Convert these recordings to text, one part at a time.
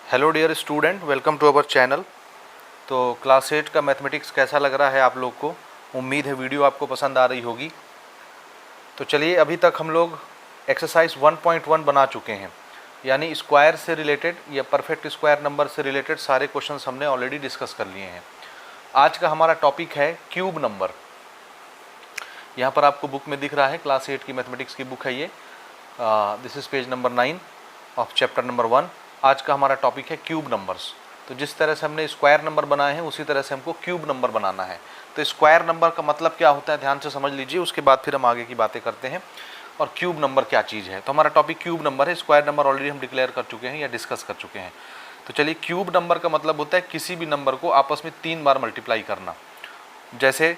Hello dear student, welcome to our channel. तो class 8 का mathematics कैसा लग रहा है आप लोग को? उम्मीद है वीडियो आपको पसंद आ रही होगी। तो चलिए, अभी तक हम लोग एक्सरसाइज 1.1 बना चुके हैं, यानी स्क्वायर से रिलेटेड या परफेक्ट स्क्वायर नंबर से रिलेटेड सारे क्वेश्चंस हमने ऑलरेडी डिस्कस कर लिए हैं। आज का हमारा टॉपिक है क्यूब नंबर। यहाँ पर आपको बुक में दिख रहा है, क्लास 8 की मैथमेटिक्स की बुक है ये। This is page number 9 of chapter number 1। आज का हमारा टॉपिक है क्यूब नंबर्स। तो जिस तरह से हमने स्क्वायर नंबर बनाए हैं उसी तरह से हमको क्यूब नंबर बनाना है। तो स्क्वायर नंबर का मतलब क्या होता है, ध्यान से समझ लीजिए, उसके बाद फिर हम आगे की बातें करते हैं। और क्यूब नंबर क्या चीज़ है, तो हमारा टॉपिक क्यूब नंबर है। स्क्वायर नंबर ऑलरेडी हम डिक्लेयर कर चुके हैं या डिस्कस कर चुके हैं। तो चलिए, क्यूब नंबर का मतलब होता है किसी भी नंबर को आपस में 3 बार मल्टीप्लाई करना। जैसे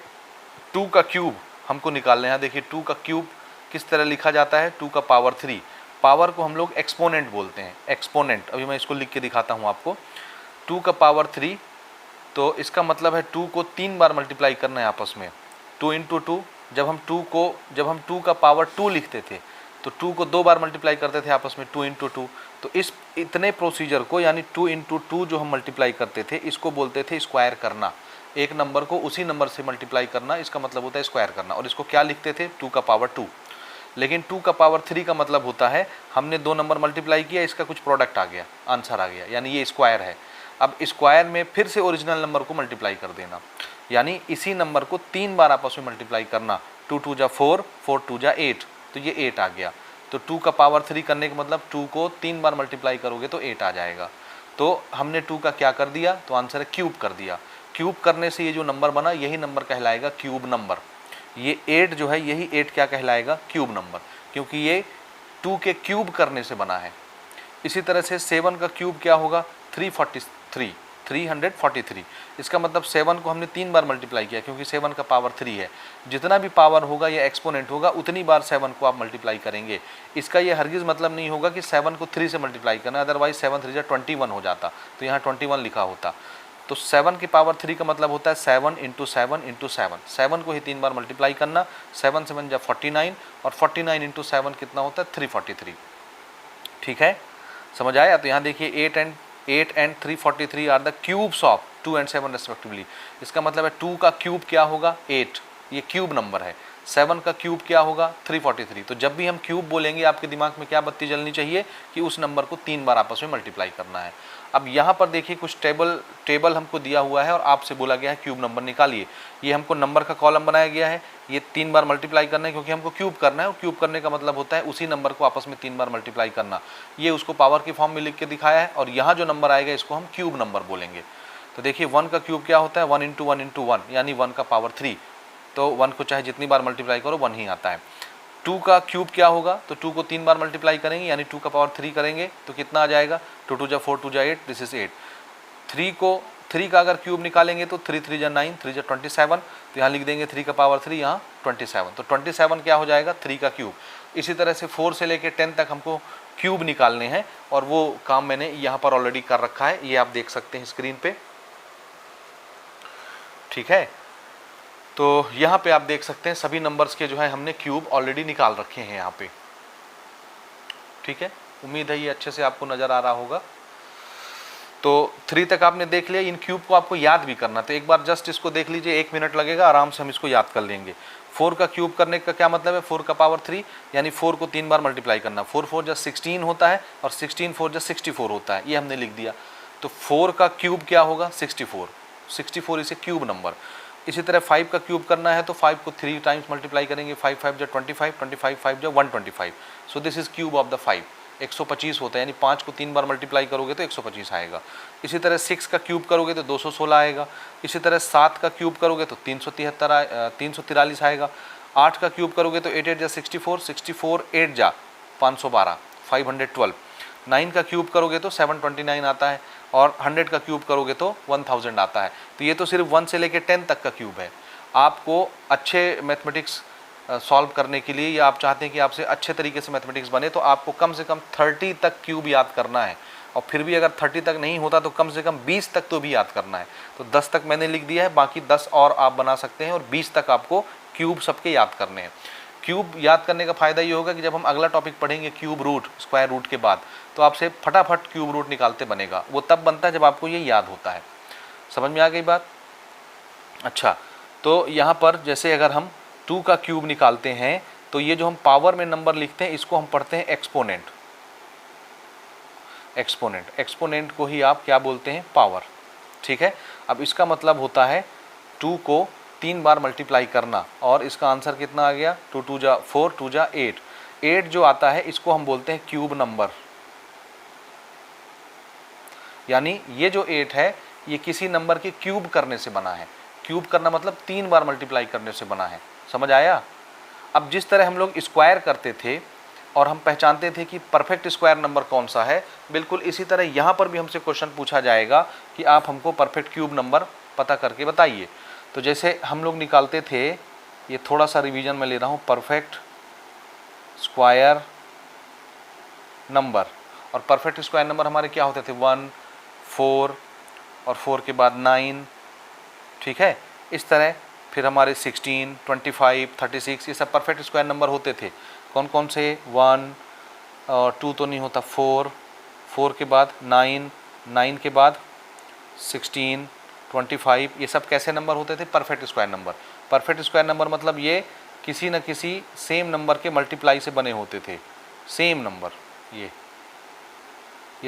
2 का क्यूब हमको निकालना है। देखिए 2 का क्यूब किस तरह लिखा जाता है, 2 का पावर 3। पावर को हम लोग एक्सपोनेंट बोलते हैं, एक्सपोनेंट। अभी मैं इसको लिख के दिखाता हूँ आपको। 2 का पावर 3, तो इसका मतलब है 2 को 3 बार मल्टीप्लाई करना है आपस में। 2 इंटू 2, जब हम 2 का पावर 2 लिखते थे तो 2 को 2 बार मल्टीप्लाई करते थे आपस में, 2 इंटू 2। तो इस इतने प्रोसीजर को, यानी 2 इंटू 2 जो हम मल्टीप्लाई करते थे, इसको बोलते थे स्क्वायर करना। एक नंबर को उसी नंबर से मल्टीप्लाई करना, इसका मतलब होता है स्क्वायर करना। और इसको क्या लिखते थे, 2 का पावर 2। लेकिन 2 का पावर 3 का मतलब होता है हमने 2 नंबर मल्टीप्लाई किया, इसका कुछ प्रोडक्ट आ गया, आंसर आ गया, यानी ये स्क्वायर है। अब स्क्वायर में फिर से ओरिजिनल नंबर को मल्टीप्लाई कर देना, यानी इसी नंबर को 3 बार आपस में मल्टीप्लाई करना। 2 2 जा 4, 4 2 जा 8, तो ये 8 आ गया। तो 2 का पावर 3 करने का मतलब 2 को 3 बार मल्टीप्लाई करोगे तो 8 आ जाएगा। तो हमने 2 का क्या कर दिया, तो आंसर है क्यूब कर दिया। क्यूब करने से ये जो नंबर बना, यही नंबर कहलाएगा क्यूब नंबर। ये 8 जो है, यही 8 क्या कहलाएगा, क्यूब नंबर, क्योंकि ये 2 के क्यूब करने से बना है। इसी तरह से 7 का क्यूब क्या होगा, 343। इसका मतलब 7 को हमने 3 बार मल्टीप्लाई किया, क्योंकि 7 का पावर 3 है। जितना भी पावर होगा या एक्सपोनेंट होगा, उतनी बार 7 को आप मल्टीप्लाई करेंगे। इसका ये हरगिज़ मतलब नहीं होगा कि 7 को 3 से मल्टीप्लाई करना, अदरवाइज 7 3 21 हो जाता, तो यहाँ 21 लिखा होता। तो 7 की पावर 3 का मतलब होता है 7 इंटू 7 इंटू 7। 7 को ही 3 बार मल्टीप्लाई करना, 7 7 जा 49, और 49 इंटू 7 कितना होता है, 343। ठीक है, समझ आया? तो यहाँ देखिए 8 and 343 are the cubes of 2 and 7 respectively. इसका मतलब है 2 का क्यूब क्या होगा, 8, ये क्यूब नंबर है। 7 का क्यूब क्या होगा, 343। तो जब भी हम क्यूब बोलेंगे, आपके दिमाग में क्या बत्ती जलनी चाहिए कि उस नंबर को 3 बार आपस में मल्टीप्लाई करना है। अब यहाँ पर देखिए कुछ टेबल हमको दिया हुआ है और आपसे बोला गया है क्यूब नंबर निकालिए। ये हमको नंबर का कॉलम बनाया गया है, ये 3 बार मल्टीप्लाई करना है, क्योंकि हमको क्यूब करना है, और क्यूब करने का मतलब होता है उसी नंबर को आपस में 3 बार मल्टीप्लाई करना। ये उसको पावर की फॉर्म में लिख के दिखाया है, और यहाँ जो नंबर आएगा इसको हम क्यूब नंबर बोलेंगे। तो देखिए 1 का क्यूब क्या होता है, 1 इंटू 1 इंटू 1, यानी 1 का पावर 3। तो 1 को चाहे जितनी बार मल्टीप्लाई करो 1 ही आता है। 2 का क्यूब क्या होगा, तो 2 को 3 बार मल्टीप्लाई करेंगे, यानी 2 का पावर 3 करेंगे, तो कितना आ जाएगा, 2 2 जा 4 2 जा 8, दिस इज 8। 3 का अगर क्यूब निकालेंगे तो 3 3 जा 9, 3 जा 27, तो यहाँ लिख देंगे 3 का पावर 3, यहाँ 27। तो 27 क्या हो जाएगा, 3 का क्यूब। इसी तरह से 4 से लेकर 10 तक हमको क्यूब निकालने हैं, और वो काम मैंने यहाँ पर ऑलरेडी कर रखा है, ये आप देख सकते हैं स्क्रीन पे। ठीक है, तो यहाँ पे आप देख सकते हैं सभी नंबर्स के जो है हमने क्यूब ऑलरेडी निकाल रखे हैं यहाँ पे। ठीक है, उम्मीद है ये अच्छे से आपको नज़र आ रहा होगा। तो 3 तक आपने देख लिया। इन क्यूब को आपको याद भी करना, तो एक बार जस्ट इसको देख लीजिए, 1 मिनट लगेगा, आराम से हम इसको याद कर लेंगे। 4 का क्यूब करने का क्या मतलब है, 4 का पावर 3, यानी 4 को 3 बार मल्टीप्लाई करना। 4 4 जा 16 होता है, और 16 4 जा 64 होता है, ये हमने लिख दिया। तो 4 का क्यूब क्या होगा, 64 इसे क्यूब नंबर। इसी तरह 5 का क्यूब करना है, तो 5 को 3 टाइम्स मल्टीप्लाई करेंगे, 5 5 जा 25, 25 5 जा 125। So this is cube of the 5, 125 होता है, यानी 5 को 3 बार मल्टीप्लाई करोगे तो 125 आएगा। इसी तरह 6 का क्यूब करोगे तो 216 आएगा। इसी तरह 7 का क्यूब करोगे तो 343 आएगा। 8 का क्यूब करोगे तो 8 8 जा 64, 64 8 जा 512, 512। 9 का क्यूब करोगे तो 729 आता है, और 100 का क्यूब करोगे तो 1000 आता है। तो ये तो सिर्फ 1 से लेकर 10 तक का क्यूब है। आपको अच्छे मैथमेटिक्स सॉल्व करने के लिए, या आप चाहते हैं कि आपसे अच्छे तरीके से मैथमेटिक्स बने, तो आपको कम से कम 30 तक क्यूब याद करना है। और फिर भी अगर 30 तक नहीं होता तो कम से कम 20 तक तो भी याद करना है। तो 10 तक मैंने लिख दिया है, बाकी 10 और आप बना सकते हैं, और 20 तक आपको क्यूब सबके याद करने हैं। क्यूब याद करने का फ़ायदा ये होगा कि जब हम अगला टॉपिक पढ़ेंगे क्यूब रूट, स्क्वायर रूट के बाद, तो आपसे फटाफट क्यूब रूट निकालते बनेगा। वो तब बनता है जब आपको ये याद होता है। समझ में आ गई बात? अच्छा, तो यहाँ पर जैसे अगर हम 2 का क्यूब निकालते हैं तो ये जो हम पावर में नंबर लिखते हैं इसको हम पढ़ते हैं एक्सपोनेंट। एक्सपोनेंट को ही आप क्या बोलते हैं? पावर। ठीक है, अब इसका मतलब होता है 2 को 3 बार मल्टीप्लाई करना, और इसका आंसर कितना आ गया? 2 2 जा 4, 2 जा 8। 8 जो आता है इसको हम बोलते हैं क्यूब नंबर। यानी ये जो 8 है ये किसी नंबर के क्यूब करने से बना है। क्यूब करना मतलब 3 बार मल्टीप्लाई करने से बना है। समझ आया? अब जिस तरह हम लोग स्क्वायर करते थे और हम पहचानते थे कि परफेक्ट स्क्वायर नंबर कौन सा है, बिल्कुल इसी तरह यहाँ पर भी हमसे क्वेश्चन पूछा जाएगा कि आप हमको परफेक्ट क्यूब नंबर पता करके बताइए। तो जैसे हम लोग निकालते थे, ये थोड़ा सा रिवीजन में ले रहा हूँ, परफेक्ट स्क्वायर नंबर। और परफेक्ट स्क्वायर नंबर हमारे क्या होते थे? 1, 4 और 4 के बाद 9। ठीक है, इस तरह फिर हमारे 16, 25, 36 ये सब परफेक्ट स्क्वायर नंबर होते थे। कौन कौन से? 1 और 2 तो नहीं होता, 4 के बाद 9, 9 के बाद 16, 25 ये सब कैसे नंबर होते थे? Perfect square number. Perfect square number मतलब ये किसी न किसी सेम नंबर के मल्टीप्लाई से बने होते थे। सेम नंबर, ये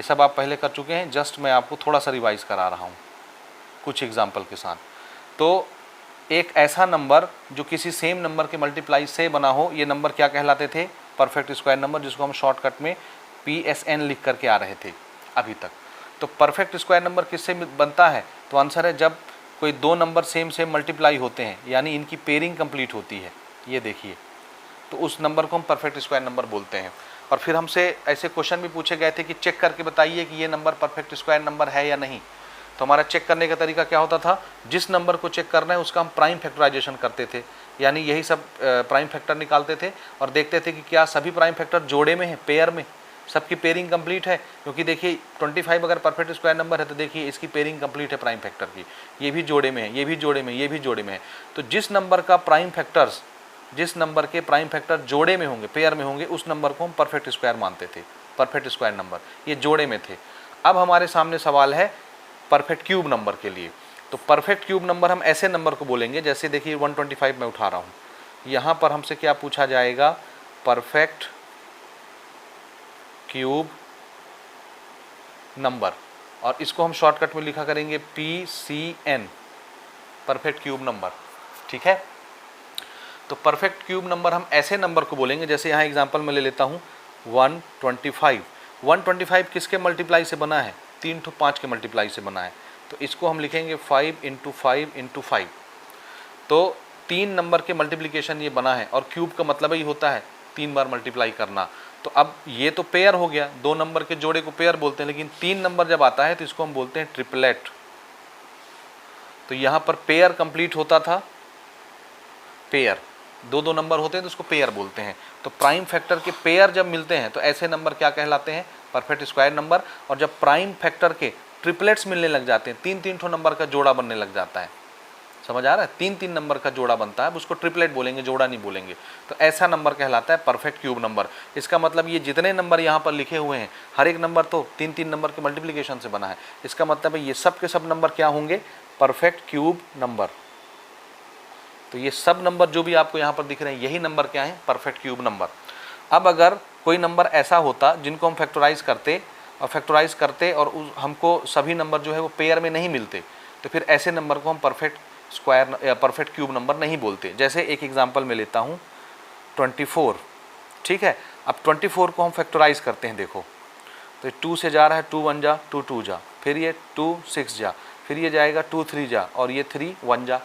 सब आप पहले कर चुके हैं, जस्ट मैं आपको थोड़ा सा रिवाइज करा रहा हूँ कुछ एग्जाम्पल के साथ। तो एक ऐसा नंबर जो किसी सेम नंबर के मल्टीप्लाई से बना हो, ये नंबर क्या कहलाते थे? परफेक्ट स्क्वायर नंबर, जिसको हम शॉर्टकट में PSN लिख करके आ रहे थे अभी तक। तो परफेक्ट स्क्वायर नंबर किससे बनता है? तो आंसर है जब कोई 2 नंबर सेम मल्टीप्लाई होते हैं, यानी इनकी पेयरिंग कंप्लीट होती है। ये देखिए, तो उस नंबर को हम परफेक्ट स्क्वायर नंबर बोलते हैं। और फिर हमसे ऐसे क्वेश्चन भी पूछे गए थे कि चेक करके बताइए कि ये नंबर परफेक्ट स्क्वायर नंबर है या नहीं। तो हमारा चेक करने का तरीका क्या होता था? जिस नंबर को चेक करना है उसका हम प्राइम फैक्टराइजेशन करते थे, यानी यही सब प्राइम फैक्टर निकालते थे और देखते थे कि क्या सभी प्राइम फैक्टर जोड़े में है, पेयर में, सबकी पेयरिंग कंप्लीट है। क्योंकि देखिए 25 अगर परफेक्ट स्क्वायर नंबर है तो देखिए इसकी पेयरिंग कंप्लीट है प्राइम फैक्टर की, ये भी जोड़े में है, ये भी जोड़े में, ये भी जोड़े में है। तो जिस नंबर के प्राइम फैक्टर जोड़े में होंगे, पेयर में होंगे, उस नंबर को हम परफेक्ट स्क्वायर मानते थे, परफेक्ट स्क्वायर नंबर। ये जोड़े में थे। अब हमारे सामने सवाल है परफेक्ट क्यूब नंबर के लिए। तो परफेक्ट क्यूब नंबर हम ऐसे नंबर को बोलेंगे, जैसे देखिए 125 मैं उठा रहा हूँ, यहाँ पर हमसे क्या पूछा जाएगा? परफेक्ट क्यूब नंबर, और इसको हम शॉर्टकट में लिखा करेंगे PCN, परफेक्ट क्यूब नंबर। ठीक है, तो परफेक्ट क्यूब नंबर हम ऐसे नंबर को बोलेंगे, जैसे यहाँ एग्जांपल में ले लेता हूँ 125। 125 किसके मल्टीप्लाई से बना है? 3 to 5 के मल्टीप्लाई से बना है। तो इसको हम लिखेंगे 5 × 5 × 5। तो 3 नंबर के मल्टीप्लिकेशन ये बना है, और क्यूब का मतलब ही होता है 3 बार मल्टीप्लाई करना। तो अब ये तो पेयर हो गया, 2 नंबर के जोड़े को पेयर बोलते हैं, लेकिन 3 नंबर जब आता है तो इसको हम बोलते हैं ट्रिपलेट। तो यहाँ पर पेयर कंप्लीट होता था, पेयर 2 नंबर होते हैं तो उसको पेयर बोलते हैं। तो प्राइम फैक्टर के पेयर जब मिलते हैं तो ऐसे नंबर क्या कहलाते हैं? Perfect square number. और जब प्राइम फैक्टर के ट्रिपलेट्स मिलने लग जाते हैं, 3-3 ठो नंबर का जोड़ा बनने लग जाता है, समझ आ रहा है? 3-3 नंबर का जोड़ा बनता है, उसको ट्रिपलेट बोलेंगे, जोड़ा नहीं बोलेंगे। तो ऐसा नंबर कहलाता है परफेक्ट क्यूब नंबर। इसका मतलब ये जितने नंबर यहाँ पर लिखे हुए हैं, हर एक नंबर तो 3-3 नंबर के मल्टीप्लिकेशन से बना है। इसका मतलब है ये सब के सब नंबर क्या होंगे? Perfect cube number. तो ये सब नंबर जो भी आपको यहाँ पर दिख रहे हैं, यही नंबर क्या है? Perfect cube number. अब अगर कोई नंबर ऐसा होता जिनको हम फैक्टराइज करते और हमको सभी नंबर जो है वो पेयर में नहीं मिलते, तो फिर ऐसे नंबर को हम परफेक्ट स्क्वायर या परफेक्ट क्यूब नंबर नहीं बोलते। जैसे एक एग्जांपल में लेता हूँ 24। ठीक है, अब 24 को हम फैक्टराइज करते हैं। देखो तो 2 से जा रहा है, 2 1 जा, 2 2 जा, फिर ये 2 6 जा, फिर ये जाएगा 2 3 जा, और ये 3 1 जा।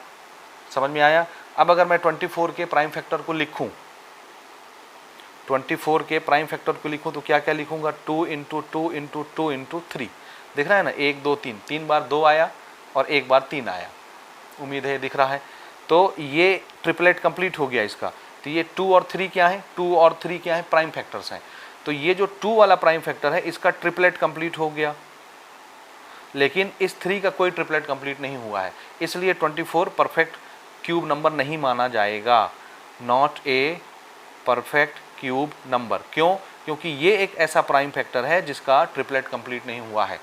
समझ में आया? अब अगर मैं 24 के प्राइम फैक्टर को लिखूं, 24 के प्राइम फैक्टर को लिखूं तो क्या क्या लिखूंगा? 2 × 2 × 2 × 3। दिख रहा है ना? 1 2 3, 3 बार 2 आया और 1 बार 3 आया। उम्मीद है दिख रहा है। तो ये ट्रिपलेट कंप्लीट हो गया इसका। तो ये 2 और 3 क्या है? 2 और 3 क्या है? प्राइम फैक्टर्स हैं। तो ये जो 2 वाला प्राइम फैक्टर है, इसका ट्रिपलेट कंप्लीट हो गया, लेकिन इस 3 का कोई ट्रिपलेट कंप्लीट नहीं हुआ है, इसलिए 24 परफेक्ट क्यूब नंबर नहीं माना जाएगा। Not a perfect cube number. क्यों? क्योंकि ये एक ऐसा प्राइम फैक्टर है जिसका ट्रिपलेट कंप्लीट नहीं हुआ है।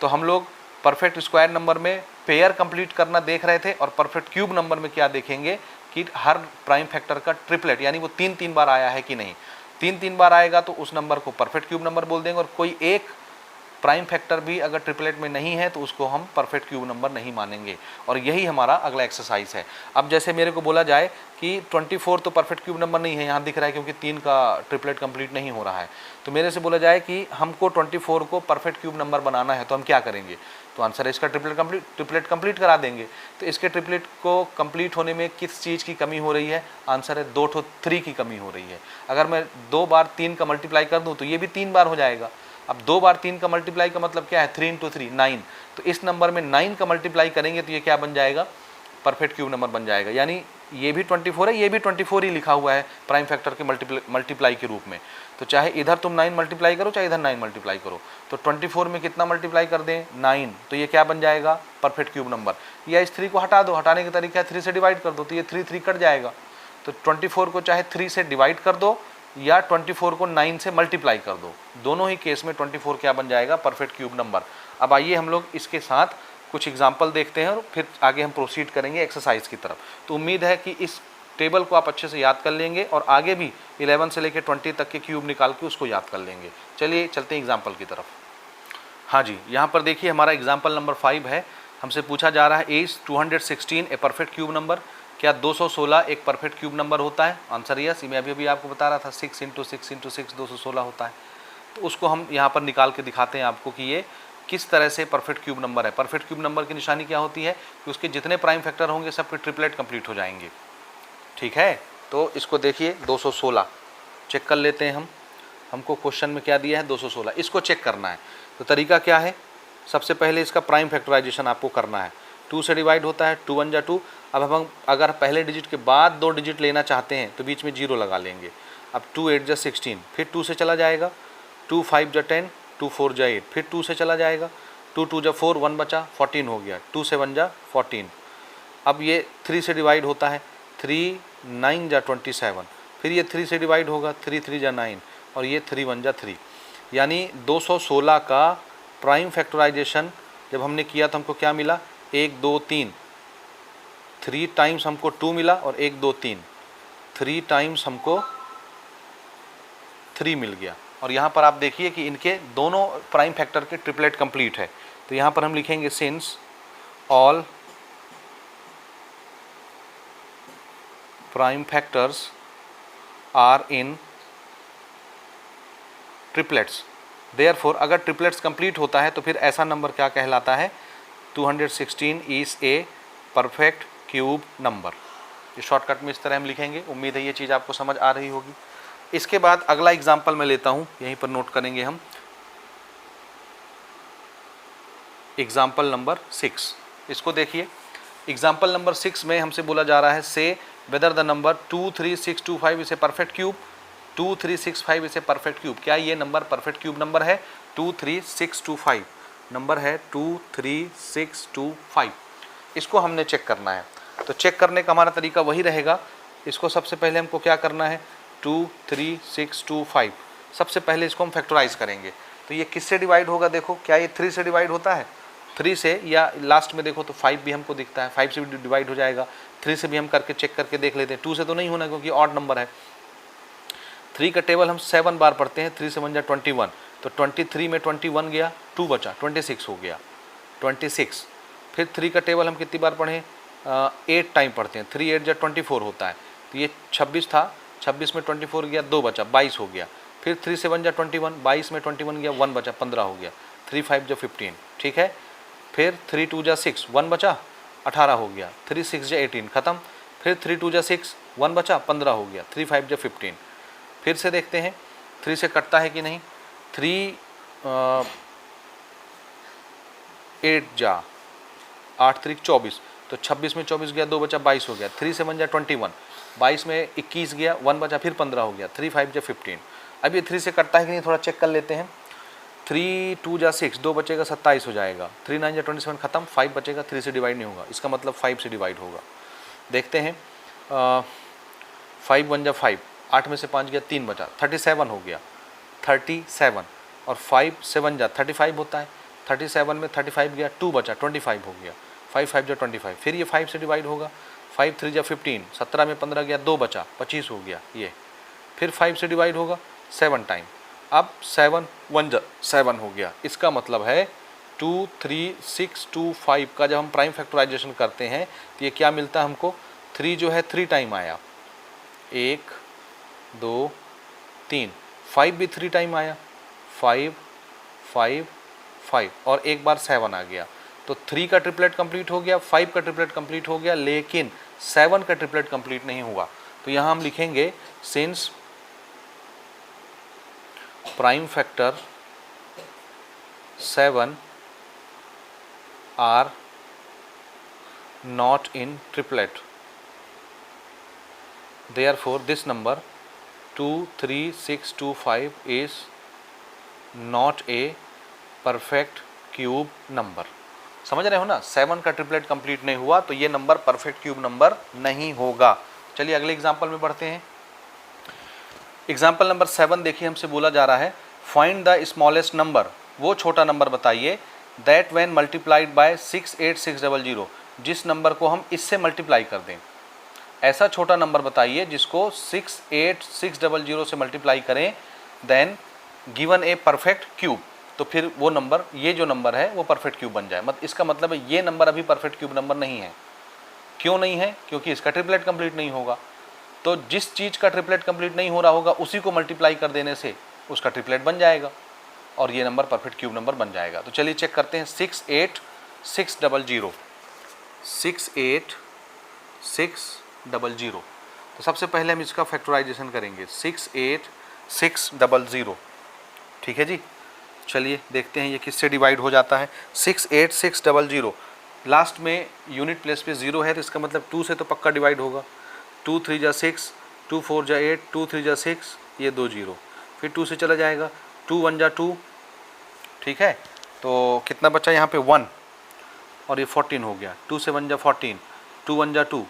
तो हम लोग परफेक्ट स्क्वायर नंबर में पेयर कंप्लीट करना देख रहे थे, और परफेक्ट क्यूब नंबर में क्या देखेंगे कि हर प्राइम फैक्टर का ट्रिपलेट यानी वो 3-3 बार आया है कि नहीं। 3-3 बार आएगा तो उस नंबर को परफेक्ट क्यूब नंबर बोल देंगे, और कोई एक प्राइम फैक्टर भी अगर ट्रिपलेट में नहीं है तो उसको हम परफेक्ट क्यूब नंबर नहीं मानेंगे। और यही हमारा अगला एक्सरसाइज है। अब जैसे मेरे को बोला जाए कि 24 तो परफेक्ट क्यूब नंबर नहीं है, यहाँ दिख रहा है क्योंकि 3 का ट्रिपलेट कंप्लीट नहीं हो रहा है। तो मेरे से बोला जाए कि हमको 24 को परफेक्ट क्यूब नंबर बनाना है, तो हम क्या करेंगे? तो आंसर है इसका ट्रिपलेट कंप्लीट करा देंगे। तो इसके ट्रिपलेट को कंप्लीट होने में किस चीज़ की कमी हो रही है? आंसर है 2 3 की कमी हो रही है। अगर मैं 2 बार 3 का मल्टीप्लाई कर दूँ तो ये भी 3 बार हो जाएगा। अब 2 बार 3 का मल्टीप्लाई का मतलब क्या है? 3 × 3 9। तो इस नंबर में 9 का मल्टीप्लाई करेंगे तो ये क्या बन जाएगा? परफेक्ट क्यूब नंबर बन जाएगा। यानी ये भी 24 है, ये भी 24 ही लिखा हुआ है प्राइम फैक्टर के मल्टीप्लाई के रूप में। तो चाहे इधर तुम 9 मल्टीप्लाई करो, चाहे इधर 9 मल्टीप्लाई करो, तो 24 में कितना मल्टीप्लाई कर दें? 9। तो ये क्या बन जाएगा? Perfect cube number. या इस 3 को हटा दो, हटाने का तरीका है 3 से डिवाइड कर दो, तो ये 3 कट जाएगा। तो 24 को चाहे 3 से डिवाइड कर दो या 24 को 9 से मल्टीप्लाई कर दो, दोनों ही केस में 24 क्या बन जाएगा? Perfect cube number. अब आइए हम लोग इसके साथ कुछ एग्जाम्पल देखते हैं और फिर आगे हम प्रोसीड करेंगे एक्सरसाइज की तरफ। तो उम्मीद है कि इस टेबल को आप अच्छे से याद कर लेंगे और आगे भी 11 से लेकर 20 तक के क्यूब निकाल के उसको याद कर लेंगे। चलिए चलते हैं एग्जाम्पल की तरफ। हाँ जी, यहाँ पर देखिए हमारा एग्जाम्पल नंबर 5 है। हमसे पूछा जा रहा है is 216 A perfect cube number? क्या 216 एक परफेक्ट क्यूब नंबर होता है? Answer yes. मैं अभी आपको बता रहा था 6 × 6 × 6 216 होता है। तो उसको हम यहाँ पर निकाल के दिखाते हैं आपको कि ये किस तरह से परफेक्ट क्यूब नंबर है। परफेक्ट क्यूब नंबर की निशानी क्या होती है कि उसके जितने प्राइम फैक्टर होंगे सबके ट्रिपलेट कंप्लीट हो जाएंगे। ठीक है, तो इसको देखिए 216 चेक कर लेते हैं हम। हमको क्वेश्चन में क्या दिया है? 216। इसको चेक करना है। तो तरीका क्या है? सबसे पहले इसका प्राइम फैक्टराइजेशन आपको करना है। 2 से डिवाइड होता है, 2 × 1 = 2। अब हम अगर पहले डिजिट के बाद 2 डिजिट लेना चाहते हैं तो बीच में 0 लगा लेंगे। अब 2 × 8 = 16, फिर 2 से चला जाएगा, 2 × 5 = 10, 2 × 4 = 8, फिर 2 से चला जाएगा, 2 × 2 = 4, 1 बचा, 14 हो गया, 2 से 1 = 14। अब ये 3 से डिवाइड होता है, 3 × 9 = 27, फिर ये 3 से डिवाइड होगा, 3 × 3 = 9, और ये 3 × 1 = 3। यानी 216 का प्राइम फैक्टराइजेशन जब हमने किया तो हमको क्या मिला? 1 2 3, 3 टाइम्स हमको 2 मिला, और 1 2 3, 3 टाइम्स हमको 3 मिल गया। और यहाँ पर आप देखिए कि इनके दोनों प्राइम फैक्टर के ट्रिपलेट कंप्लीट है। तो यहाँ पर हम लिखेंगे since all prime factors are in triplets, therefore अगर ट्रिपलेट्स कंप्लीट होता है तो फिर ऐसा नंबर क्या कहलाता है? 216 is a perfect cube number. ये शॉर्टकट में इस तरह हम लिखेंगे। उम्मीद है ये चीज़ आपको समझ आ रही होगी। इसके बाद अगला एग्जाम्पल मैं लेता हूँ, यहीं पर नोट करेंगे हम। एग्जाम्पल नंबर 6, इसको देखिए। एग्जाम्पल नंबर 6 में हमसे बोला जा रहा है से whether the number 23625 is a perfect cube. 2365 is a perfect cube. क्या ये नंबर परफेक्ट क्यूब नंबर है? 23625 नंबर है, 23625। इसको हमने चेक करना है। तो चेक करने का हमारा तरीका वही रहेगा। इसको सबसे पहले हमको क्या करना है? 23625 सबसे पहले इसको हम फैक्टराइज करेंगे। तो ये किससे डिवाइड होगा? देखो, क्या ये 3 से डिवाइड होता है? 3 से, या लास्ट में देखो तो 5 भी हमको दिखता है, 5 से भी डिवाइड हो जाएगा। 3 से भी हम करके चेक करके देख लेते हैं। 2 से तो नहीं होना क्योंकि ऑड नंबर है। 3 का टेबल हम 7 बार पढ़ते हैं। 3 से 1 = 21, तो 23 में 21 गया, 2 बचा, 26 हो गया, 26। फिर 3 का टेबल हम कितनी बार पढ़ें? 8 टाइम पढ़ते हैं। 3 × 8 = 24 होता है। तो ये 26 था, 26 में 24 गया, 2 बचा, 22 हो गया। फिर 3 से 1 = 21, 22 में 21 गया, 1 बचा, 15 हो गया। 3 × 5 = 15, ठीक है। फिर 3 × 2 = 6, 1 बचा, 18 हो गया। 3 × 6 = 18, ख़त्म। फिर 3 × 2 = 6, 1 बचा, 15 हो गया। 3 × 5 = 15। फिर से देखते हैं 3 से कटता है कि नहीं। 3 8 जा 8 3 24, तो 26 में 24 गया, 2 बचा, 22 हो गया। 3 से 1 = 21, 22 में 21 गया, 1 बचा, फिर 15 हो गया। 3 × 5 = 15। अब ये 3 से कटता है कि नहीं, थोड़ा चेक कर लेते हैं। 3 × 2 = 6, 2 बचेगा, 27 हो जाएगा। 3 × 9 = 27, ख़त्म। 5 बचेगा, 3 से डिवाइड नहीं होगा, इसका मतलब 5 से डिवाइड होगा। देखते हैं 5 × 1 = 5, 8 में से 5 गया, 3 बचा, 37 हो गया। 37 और 5 7 जा 35 होता है। 37 में 35 गया, 2 बचा, 25 हो गया। 5 5 जा 25, फिर ये 5 से डिवाइड होगा। 5 3 जा 15, 17 में 15 गया, 2 बचा, 25 हो गया ये। फिर 5 से डिवाइड होगा 7 टाइम। अब 7 1 जा 7 हो गया। इसका मतलब है 2 3 6 2 5 का जब हम प्राइम फैक्टराइजेशन करते हैं तो ये क्या मिलता है हमको, 3 जो है 3 टाइम आया, 1 2 3। 5 भी 3 टाइम आया, 5 5 5 और एक बार 7 आ गया। तो 3 का ट्रिपलेट कंप्लीट हो गया, 5 का ट्रिपलेट कंप्लीट हो गया, लेकिन 7 का ट्रिपलेट कंप्लीट नहीं हुआ। तो यहाँ हम लिखेंगे since prime factor 7 are not in triplet, therefore this number 2 3 6 2 5 is not a perfect cube number. समझ रहे हो ना, 7 का ट्रिपलेट कंप्लीट नहीं हुआ तो ये नंबर परफेक्ट क्यूब नंबर नहीं होगा। चलिए अगले एग्जांपल में बढ़ते हैं। एग्जांपल नंबर 7 देखिए, हमसे बोला जा रहा है फाइंड द स्मॉलेस्ट नंबर, वो छोटा नंबर बताइए दैट व्हेन मल्टीप्लाइड बाय 68600, जिस नंबर को हम इससे मल्टीप्लाई कर दें। ऐसा छोटा नंबर बताइए जिसको 68600 से मल्टीप्लाई करें, then given a perfect cube. तो फिर वो नंबर, ये जो नंबर है वो परफेक्ट क्यूब बन जाए। इसका मतलब है ये नंबर अभी परफेक्ट क्यूब नंबर नहीं है। क्यों नहीं है? क्योंकि इसका ट्रिपलेट कंप्लीट नहीं होगा। तो जिस चीज़ का ट्रिपलेट कंप्लीट नहीं हो रहा होगा उसी को मल्टीप्लाई कर देने से उसका ट्रिपलेट बन जाएगा और ये नंबर परफेक्ट क्यूब नंबर बन जाएगा। तो चलिए चेक करते हैं। 68600 68600। तो सबसे पहले हम इसका फैक्टराइजेशन करेंगे 68600। ठीक है जी, चलिए देखते हैं ये किससे डिवाइड हो जाता है। 68600 लास्ट में यूनिट प्लेस पे 0 है तो इसका मतलब 2 से तो पक्का डिवाइड होगा। 2 3 जा 6, 2 4 जा 8, 2 3 जा 6, ये 2 0, फिर 2 से चला जाएगा, 2 1 जा 2। ठीक है, तो कितना बचा यहाँ पे 1 और ये 14 हो गया। 2 से 1 जा 14, 2 1 जा 2,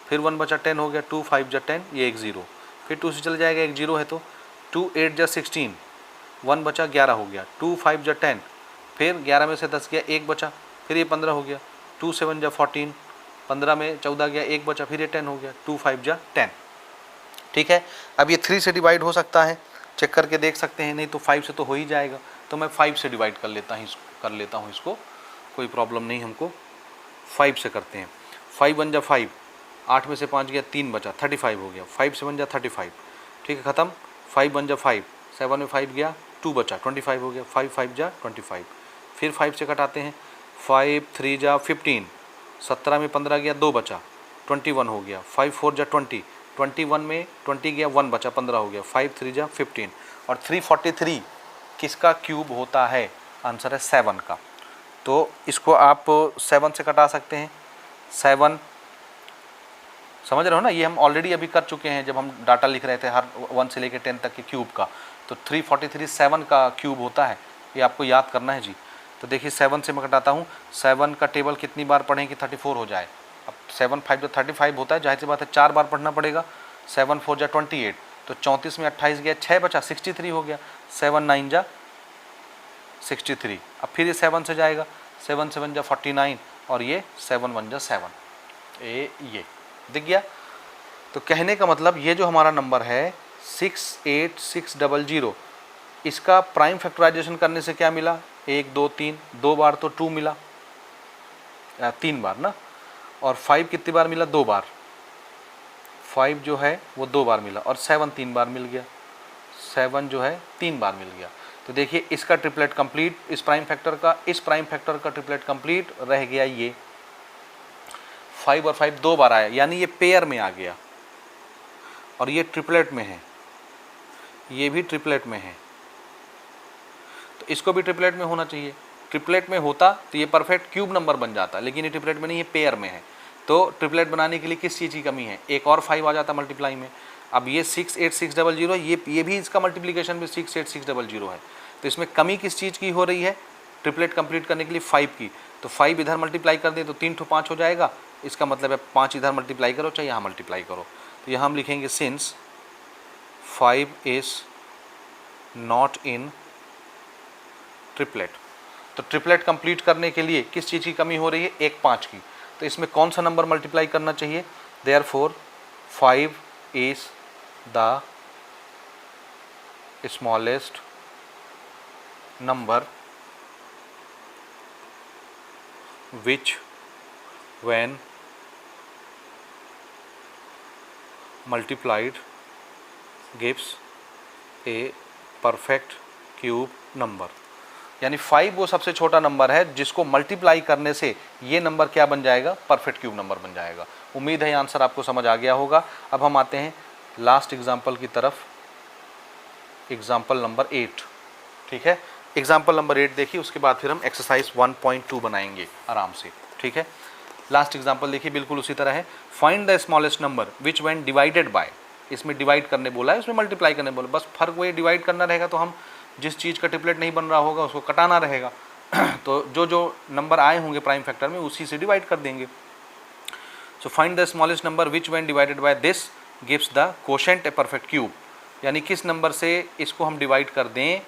फिर 1 बचा 10 हो गया, 2 5 जा 10, ये 1 0, फिर 2 से चला जाएगा, 1 0 है तो 2 8 जा 16, 1 बचा 11 हो गया, 2 5 जा 10, फिर 11 में से 10 गया, 1 बचा, फिर ये 15 हो गया, 2 7 जा 14, 15 में 14 गया, 1 बचा, फिर ये 10 हो गया, 2 5 जा 10। ठीक है, अब ये 3 से डिवाइड हो सकता है, चेक करके देख सकते हैं, नहीं तो 5 से तो हो ही जाएगा। तो मैं 5 से डिवाइड कर लेता हूँ इसको, कोई प्रॉब्लम नहीं हमको। 5 से करते हैं। 5 1 जा 5, 8 में से 5 गया, 3 बचा, 35 हो गया। 5 से 1 जा 35, ठीक है, ख़त्म। 5 1 जा 5, 7 में 5 गया, 2 बचा, 25 हो गया। 5 5 जा 25, फिर 5 से कटाते हैं। 5 3 जा 15, 17 में 15 गया, 2 बचा, 21 हो गया। 5 4 जा 20, 21 में 20 गया, 1 बचा, 15 हो गया। 5 3 जा 15 और 343 किसका क्यूब होता है? आंसर है 7 का। तो इसको आप 7 से कटा सकते हैं। 7 समझ रहे हो ना, ये हम ऑलरेडी अभी कर चुके हैं जब हम डाटा लिख रहे थे हर 1 से लेकर 10 तक के क्यूब का। तो 343 7 का क्यूब होता है, ये आपको याद करना है जी। तो देखिए 7 से मैं कटाता हूँ। 7 का टेबल कितनी बार पढ़ें कि 34 हो जाए? अब 7 5 जो 35 होता है, जाहिर सी बात है 4 बार पढ़ना पड़ेगा। 7 4 जा 28, तो 34 में 28 गया, 6 बचा, 63 हो गया। 7 9 जा 63, अब फिर ये 7 से जाएगा, 7 7 जा 49 और ये 7 1 जा 7। ये दिख गया। तो कहने का मतलब ये जो हमारा नंबर है 68600, इसका प्राइम फैक्टराइजेशन करने से क्या मिला? 1 2 3, 2 बार तो 2 मिला, 3 बार ना। और 5 कितनी बार मिला? 2 बार। 5 जो है वो 2 बार मिला और 7 3 बार मिल गया। 7 जो है 3 बार मिल गया। तो देखिए इसका ट्रिपलेट कंप्लीट, इस प्राइम फैक्टर का ट्रिपलेट कंप्लीट रह गया। ये 5 और 5 2 बार आया, यानी ये पेयर में आ गया और ये ट्रिपलेट में है, ये भी ट्रिपलेट में है। तो इसको भी ट्रिपलेट में होना चाहिए। ट्रिपलेट में होता तो ये परफेक्ट क्यूब नंबर बन जाता, लेकिन ये ट्रिपलेट में नहीं, ये पेयर में है। तो ट्रिपलेट बनाने के लिए किस चीज़ की कमी है? एक और 5 आ जाता मल्टीप्लाई में। अब ये 68600, ये भी इसका मल्टीप्लिकेशन भी 68600 है। तो इसमें कमी किस चीज़ की हो रही है? ट्रिपलेट कंप्लीट करने के लिए 5 की। तो 5 इधर मल्टीप्लाई कर दें तो 3 to 5 हो जाएगा। इसका मतलब है 5 इधर मल्टीप्लाई करो चाहे यहाँ मल्टीप्लाई करो। तो यहाँ हम लिखेंगे since 5 is not in triplet. तो ट्रिपलेट कंप्लीट करने के लिए किस चीज़ की कमी हो रही है? 1 5 की। तो इसमें कौन सा नंबर मल्टीप्लाई करना चाहिए? Therefore 5 is the smallest number which when multiplied gives a perfect cube number। यानी 5 वो सबसे छोटा नंबर है जिसको मल्टीप्लाई करने से ये नंबर क्या बन जाएगा? परफेक्ट क्यूब नंबर बन जाएगा। उम्मीद है ये आंसर आपको समझ आ गया होगा। अब हम आते हैं लास्ट एग्जाम्पल की तरफ, एग्जाम्पल नंबर 8। ठीक है, एग्जाम्पल नंबर 8 देखिए, उसके बाद फिर हम एक्सरसाइज 1.2 बनाएंगे आराम से। ठीक है, लास्ट एग्जाम्पल देखिए, बिल्कुल उसी तरह है। Find the smallest number which when divided by, इसमें डिवाइड करने बोला है, उसमें मल्टीप्लाई करने बोला, बस फर्क वही डिवाइड करना रहेगा। तो हम जिस चीज़ का ट्रिपलेट नहीं बन रहा होगा उसको कटाना रहेगा। तो जो जो नंबर आए होंगे प्राइम फैक्टर में उसी से डिवाइड कर देंगे। So find the smallest number which when divided by this gives the quotient A perfect cube. यानी किस नंबर से इसको हम डिवाइड कर दें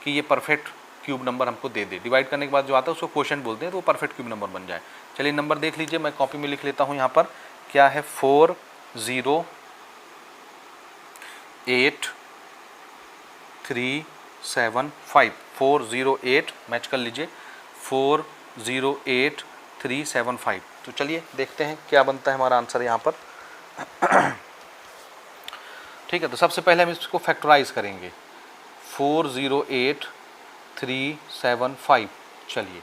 कि ये परफेक्ट क्यूब नंबर हमको दे दे। डिवाइड करने के बाद जो आता है उसको क्वोशेंट बोलते हैं, तो वो परफेक्ट क्यूब नंबर बन जाए। चलिए नंबर देख लीजिए, मैं कॉपी में लिख लेता हूँ। यहाँ पर क्या है? 4 0 8 3 7 5। 4 0 8 मैच कर लीजिए, 4 0 8 3 7 5। तो चलिए देखते हैं क्या बनता है हमारा आंसर यहाँ पर। ठीक है, तो सबसे पहले हम इसको फैक्टराइज करेंगे। 4 0 8 3 7 5। चलिए,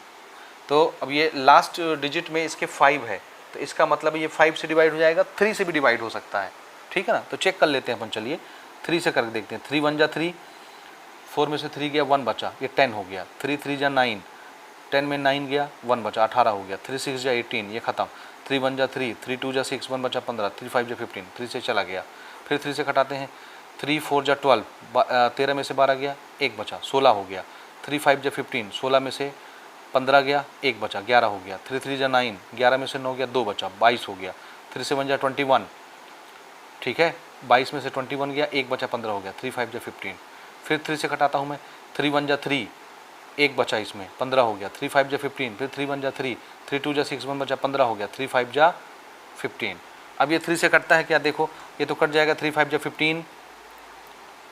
तो अब ये लास्ट डिजिट में इसके 5 है, तो इसका मतलब ये 5 से डिवाइड हो जाएगा, 3 से भी डिवाइड हो सकता है। ठीक है ना, तो चेक कर लेते हैं अपन। चलिए 3 से करके देखते हैं। 3 1 जा 3, 4 में से 3 गया 1 बचा, ये 10 हो गया। 3 3 जा 9, 10 में 9 गया 1 बचा, 18 हो गया। 3 6 जा 18, ये खत्म। 3 1 जा 3, 3 2 जा 6, 1 बचा 15, 3 5 जा 15, 3 से चला गया। फिर 3 से घटाते हैं। 3 4 जा 12, 13 में से 12 गया, 1 बचा, 16 हो गया। 3 5 जा 15, 16 में से 15 गया, 1 बचा, 11 हो गया। 3 3 जा 9, 11 में से 9 गया, 2 बचा, 22 हो गया। 3 7 जा 21, ठीक है, 22 में से 21 गया, 1 बचा, 15 हो गया। 3 5 जा 15, फिर 3 से घटाता हूँ मैं। 3 1 जा 3, 1 बचा, इसमें 15 हो गया। 3 5 जा 15, फिर 3 1 जा 3, 3 2 जा 6, 1 बचा, 15 हो गया। 3 5 जा 15। अब ये 3 से कटता है क्या? देखो ये तो कट जाएगा। 3 5 जा 15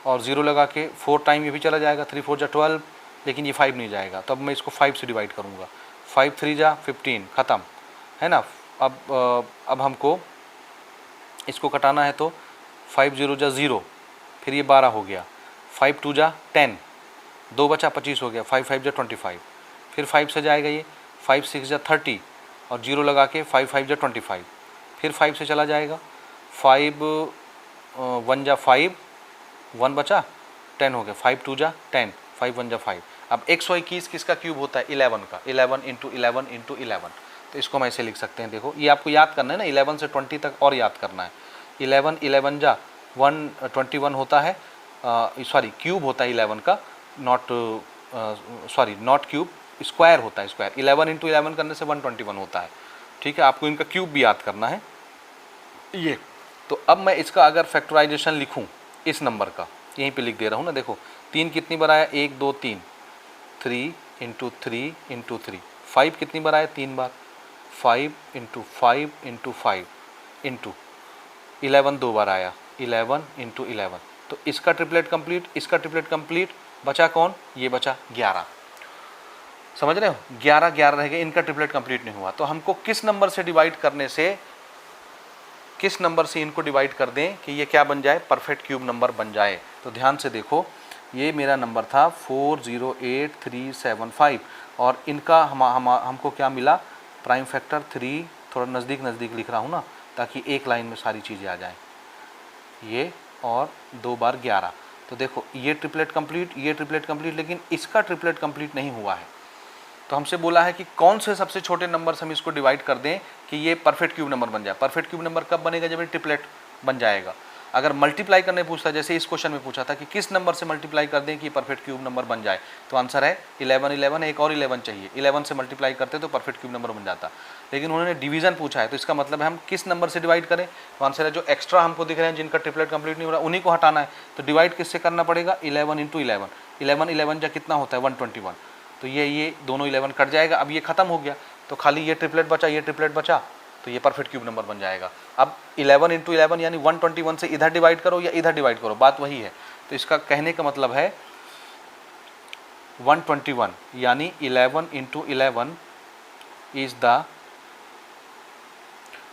और 0 लगा के 4 टाइम ये भी चला जाएगा। 3 4 जा 12, लेकिन ये 5 नहीं जाएगा, तो अब मैं इसको 5 से डिवाइड करूँगा। 5 3 जा 15, ख़त्म है ना। अब हमको इसको कटाना है, तो 5 0 जा 0, फिर ये 12 हो गया। 5 2 जा 10, 2 बचा, 25 हो गया। 5 5 जा 25, फिर 5 से जाएगा ये। 5 6 जा 30 और 0 लगा के 5 5 जा 25, फिर 5 से चला जाएगा। 5 1 जा 5, 1 बचा, 10 हो गया। 5 2 जा 10, 5 1 जा 5। अब 121 किसका क्यूब होता है? 11 का। 11 इंटू 11 इंटू 11, तो इसको हम ऐसे लिख सकते हैं। देखो ये आपको याद करना है ना, 11 से 20 तक और याद करना है। 11 11 जा 121 होता है, सॉरी क्यूब होता है 11 का, नॉट क्यूब, स्क्वायर होता है। स्क्वायर 11 इंटू 11 करने से 121 होता है। ठीक है, आपको इनका क्यूब भी याद करना है ये। तो अब मैं इसका अगर फैक्टराइजेशन लिखूं इस नंबर का, यहीं पे लिख दे रहा हूँ ना। देखो 3 कितनी बार आया? 1 2 3, 3 इंटू 3 इंटू 3। 5 कितनी बार आया? 3 बार। 5 इंटू 5 इंटू 5 इंटू 11 2 बार आया, 11 इंटू 11। तो इसका ट्रिपलेट कंप्लीट, इसका ट्रिपलेट कंप्लीट, बचा कौन? ये बचा 11। समझ रहे हो? 11 11 रह गए, इनका ट्रिपलेट कंप्लीट नहीं हुआ। तो हमको किस नंबर से डिवाइड करने से, किस नंबर से इनको डिवाइड कर दें कि ये क्या बन जाए? परफेक्ट क्यूब नंबर बन जाए। तो ध्यान से देखो, ये मेरा नंबर था 408375 और इनका हमको क्या मिला? Prime factor 3। थोड़ा नज़दीक नज़दीक लिख रहा हूँ ना, ताकि एक लाइन में सारी चीज़ें आ जाएं। ये और 2 बार 11। तो देखो ये ट्रिपलेट कंप्लीट, ये ट्रिपलेट कंप्लीट, लेकिन इसका ट्रिपलेट कंप्लीट नहीं हुआ है। तो हमसे बोला है कि कौन से सबसे छोटे नंबर से हम इसको डिवाइड कर दें कि ये परफेक्ट क्यूब नंबर बन जाए। परफेक्ट क्यूब नंबर कब बनेगा? जब ये ट्रिपलेट बन जाएगा। अगर मल्टीप्लाई करने पूछता है, जैसे इस क्वेश्चन में पूछा था कि किस नंबर से मल्टीप्लाई कर दें कि परफेक्ट क्यूब नंबर बन जाए, तो आंसर है 11 11, एक और 11 चाहिए, 11 से मल्टीप्लाई करते तो परफेक्ट क्यूब नंबर बन जाता। लेकिन उन्होंने डिवीजन पूछा है, तो इसका मतलब है हम किस नंबर से डिवाइड करें, तो आंसर है जो एक्स्ट्रा हमको दिख रहे हैं जिनका ट्रिपलेट कंप्लीट नहीं हो रहा उन्हीं को हटाना है। तो डिवाइड किससे करना पड़ेगा, 11 इंटू 11, 11 कितना होता है 121, तो ये दोनों 11 कट जाएगा। अब ये खत्म हो गया तो खाली ये ट्रिपलेट बचा, ये ट्रिपलेट बचा, तो ये परफेक्ट क्यूब नंबर बन जाएगा। अब 11 इंटू 11 यानी 121 से इधर डिवाइड करो या इधर डिवाइड करो, बात वही है। तो इसका कहने का मतलब है 121 यानी 11 into 11 is the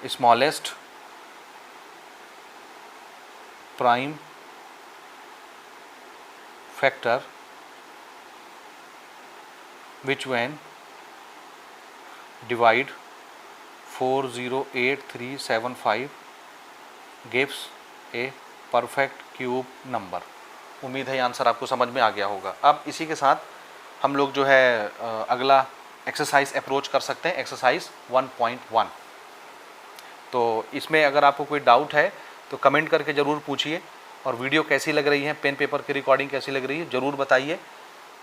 smallest prime factor which when divide 408,375 gives a perfect cube number। उम्मीद है ये आंसर आपको समझ में आ गया होगा। अब इसी के साथ हम लोग जो है अगला एक्सरसाइज अप्रोच कर सकते हैं, एक्सरसाइज 1.1। तो इसमें अगर आपको कोई डाउट है तो कमेंट करके ज़रूर पूछिए, और वीडियो कैसी लग रही है, पेन पेपर की रिकॉर्डिंग कैसी लग रही है ज़रूर बताइए,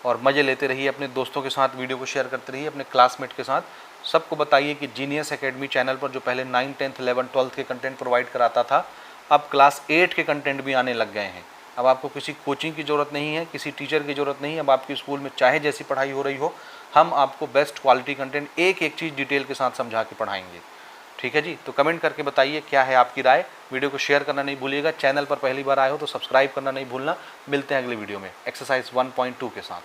और मज़े लेते रहिए, अपने दोस्तों के साथ वीडियो को शेयर करते रहिए, अपने क्लासमेट के साथ सबको बताइए कि जीनियस एकेडमी चैनल पर जो पहले 9, 10, 11, 12 के कंटेंट प्रोवाइड कराता था, अब क्लास 8 के कंटेंट भी आने लग गए हैं। अब आपको किसी कोचिंग की ज़रूरत नहीं है, किसी टीचर की ज़रूरत नहीं है। अब आपकी स्कूल में चाहे जैसी पढ़ाई हो रही हो, हम आपको बेस्ट क्वालिटी कंटेंट एक एक चीज़ डिटेल के साथ समझा के पढ़ाएंगे। ठीक है जी, तो कमेंट करके बताइए क्या है आपकी राय। वीडियो को शेयर करना नहीं भूलिएगा। चैनल पर पहली बार आए हो तो सब्सक्राइब करना नहीं भूलना। मिलते हैं अगले वीडियो में एक्सरसाइज 1.2 के साथ।